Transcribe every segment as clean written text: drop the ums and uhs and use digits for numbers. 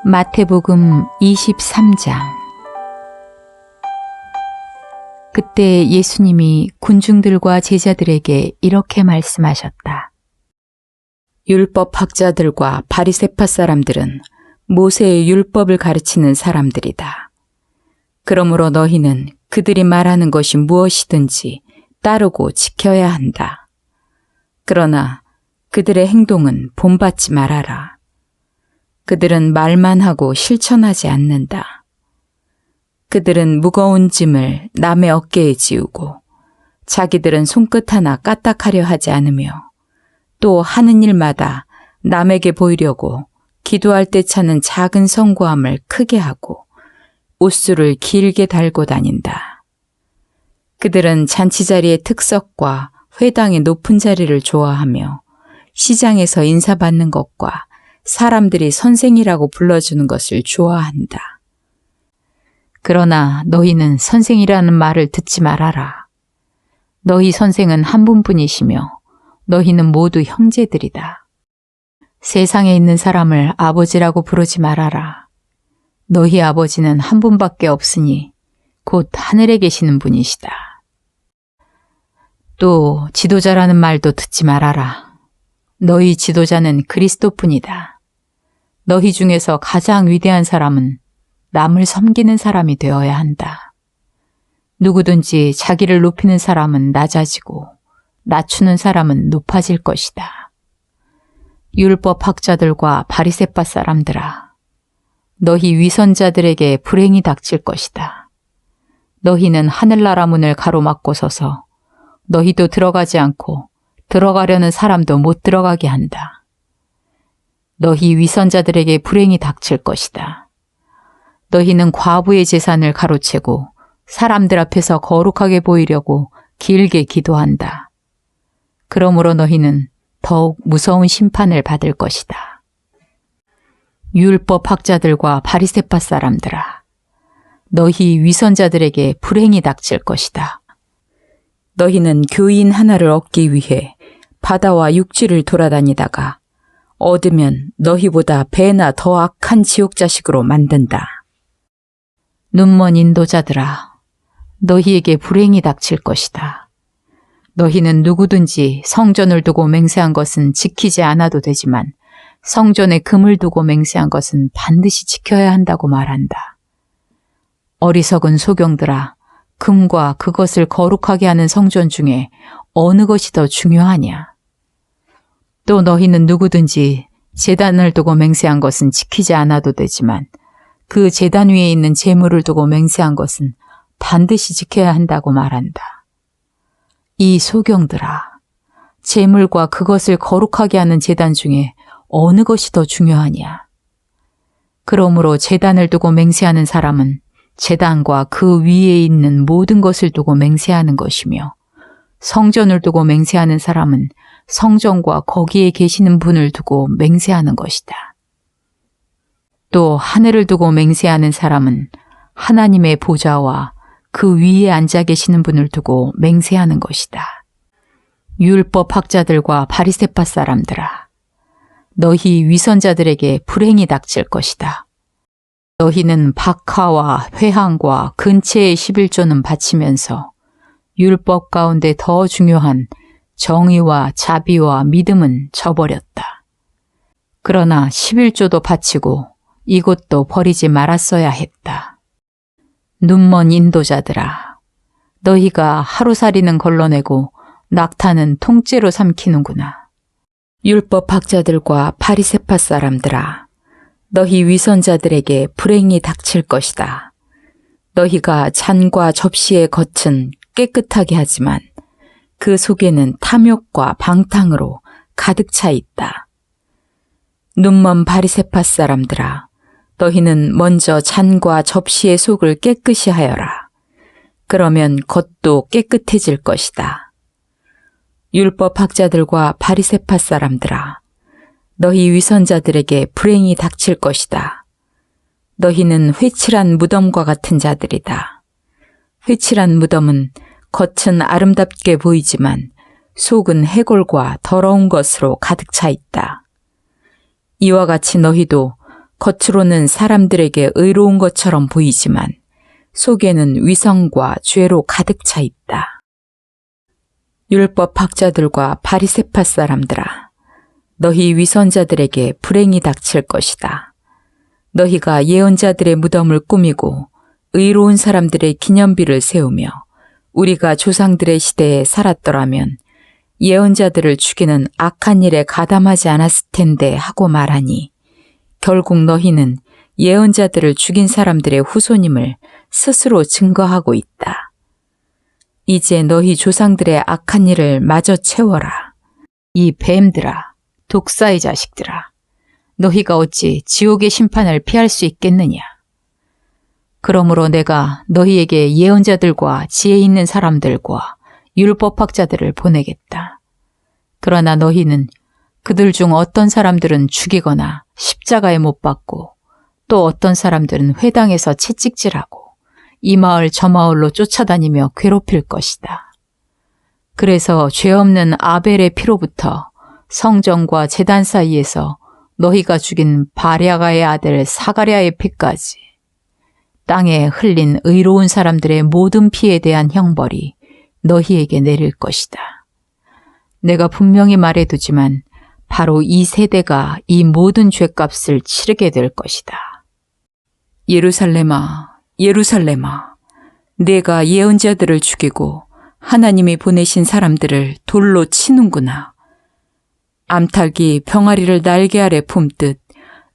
마태복음 23장. 그때 예수님이 군중들과 제자들에게 이렇게 말씀하셨다. 율법학자들과 바리새파 사람들은 모세의 율법을 가르치는 사람들이다. 그러므로 너희는 그들이 말하는 것이 무엇이든지 따르고 지켜야 한다. 그러나 그들의 행동은 본받지 말아라. 그들은 말만 하고 실천하지 않는다. 그들은 무거운 짐을 남의 어깨에 지우고 자기들은 손끝 하나 까딱하려 하지 않으며 또 하는 일마다 남에게 보이려고 기도할 때 차는 작은 성구함을 크게 하고 옷수를 길게 달고 다닌다. 그들은 잔치자리의 특석과 회당의 높은 자리를 좋아하며 시장에서 인사받는 것과 사람들이 선생이라고 불러주는 것을 좋아한다. 그러나 너희는 선생이라는 말을 듣지 말아라. 너희 선생은 한 분뿐이시며 너희는 모두 형제들이다. 세상에 있는 사람을 아버지라고 부르지 말아라. 너희 아버지는 한 분밖에 없으니 곧 하늘에 계시는 분이시다. 또 지도자라는 말도 듣지 말아라. 너희 지도자는 그리스도뿐이다. 너희 중에서 가장 위대한 사람은 남을 섬기는 사람이 되어야 한다. 누구든지 자기를 높이는 사람은 낮아지고 낮추는 사람은 높아질 것이다. 율법학자들과 바리새파 사람들아, 너희 위선자들에게 불행이 닥칠 것이다. 너희는 하늘나라 문을 가로막고 서서 너희도 들어가지 않고 들어가려는 사람도 못 들어가게 한다. 너희 위선자들에게 불행이 닥칠 것이다. 너희는 과부의 재산을 가로채고 사람들 앞에서 거룩하게 보이려고 길게 기도한다. 그러므로 너희는 더욱 무서운 심판을 받을 것이다. 율법학자들과 바리새파 사람들아, 너희 위선자들에게 불행이 닥칠 것이다. 너희는 교인 하나를 얻기 위해 바다와 육지를 돌아다니다가 얻으면 너희보다 배나 더 악한 지옥자식으로 만든다. 눈먼 인도자들아, 너희에게 불행이 닥칠 것이다. 너희는 누구든지 성전을 두고 맹세한 것은 지키지 않아도 되지만 성전에 금을 두고 맹세한 것은 반드시 지켜야 한다고 말한다. 어리석은 소경들아, 금과 그것을 거룩하게 하는 성전 중에 어느 것이 더 중요하냐? 또 너희는 누구든지 제단을 두고 맹세한 것은 지키지 않아도 되지만 그 제단 위에 있는 제물을 두고 맹세한 것은 반드시 지켜야 한다고 말한다. 이 소경들아, 제물과 그것을 거룩하게 하는 제단 중에 어느 것이 더 중요하냐? 그러므로 제단을 두고 맹세하는 사람은 제단과 그 위에 있는 모든 것을 두고 맹세하는 것이며 성전을 두고 맹세하는 사람은 성전과 거기에 계시는 분을 두고 맹세하는 것이다. 또 하늘을 두고 맹세하는 사람은 하나님의 보좌와 그 위에 앉아 계시는 분을 두고 맹세하는 것이다. 율법학자들과 바리새파 사람들아, 너희 위선자들에게 불행이 닥칠 것이다. 너희는 박하와 회항과 근체의 11조는 바치면서 율법 가운데 더 중요한 정의와 자비와 믿음은 저버렸다. 그러나 11조도 바치고 이것도 버리지 말았어야 했다. 눈먼 인도자들아, 너희가 하루살이는 걸러내고 낙타는 통째로 삼키는구나. 율법학자들과 바리새파 사람들아, 너희 위선자들에게 불행이 닥칠 것이다. 너희가 잔과 접시의 겉은 깨끗하게 하지만 그 속에는 탐욕과 방탕으로 가득 차 있다. 눈먼 바리새파 사람들아, 너희는 먼저 잔과 접시의 속을 깨끗이 하여라. 그러면 겉도 깨끗해질 것이다. 율법학자들과 바리새파 사람들아, 너희 위선자들에게 불행이 닥칠 것이다. 너희는 회칠한 무덤과 같은 자들이다. 회칠한 무덤은 겉은 아름답게 보이지만 속은 해골과 더러운 것으로 가득 차 있다. 이와 같이 너희도 겉으로는 사람들에게 의로운 것처럼 보이지만 속에는 위선과 죄로 가득 차 있다. 율법 학자들과 바리새파 사람들아, 너희 위선자들에게 불행이 닥칠 것이다. 너희가 예언자들의 무덤을 꾸미고 의로운 사람들의 기념비를 세우며 우리가 조상들의 시대에 살았더라면 예언자들을 죽이는 악한 일에 가담하지 않았을 텐데 하고 말하니 결국 너희는 예언자들을 죽인 사람들의 후손임을 스스로 증거하고 있다. 이제 너희 조상들의 악한 일을 마저 채워라. 이 뱀들아, 독사의 자식들아, 너희가 어찌 지옥의 심판을 피할 수 있겠느냐? 그러므로 내가 너희에게 예언자들과 지혜 있는 사람들과 율법학자들을 보내겠다. 그러나 너희는 그들 중 어떤 사람들은 죽이거나 십자가에 못 박고 또 어떤 사람들은 회당에서 채찍질하고 이 마을 저 마을로 쫓아다니며 괴롭힐 것이다. 그래서 죄 없는 아벨의 피로부터 성전과 제단 사이에서 너희가 죽인 바랴가의 아들 사가랴의 피까지 땅에 흘린 의로운 사람들의 모든 피에 대한 형벌이 너희에게 내릴 것이다. 내가 분명히 말해두지만 바로 이 세대가 이 모든 죄값을 치르게 될 것이다. 예루살렘아, 예루살렘아, 내가 예언자들을 죽이고 하나님이 보내신 사람들을 돌로 치는구나. 암탉이 병아리를 날개 아래 품듯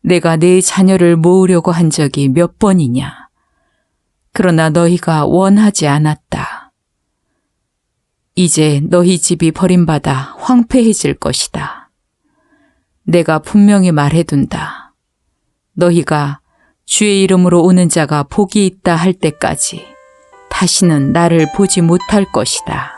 내가 내 자녀를 모으려고 한 적이 몇 번이냐. 그러나 너희가 원하지 않았다. 이제 너희 집이 버림받아 황폐해질 것이다. 내가 분명히 말해둔다. 너희가 주의 이름으로 오는 자가 복이 있다 할 때까지 다시는 나를 보지 못할 것이다.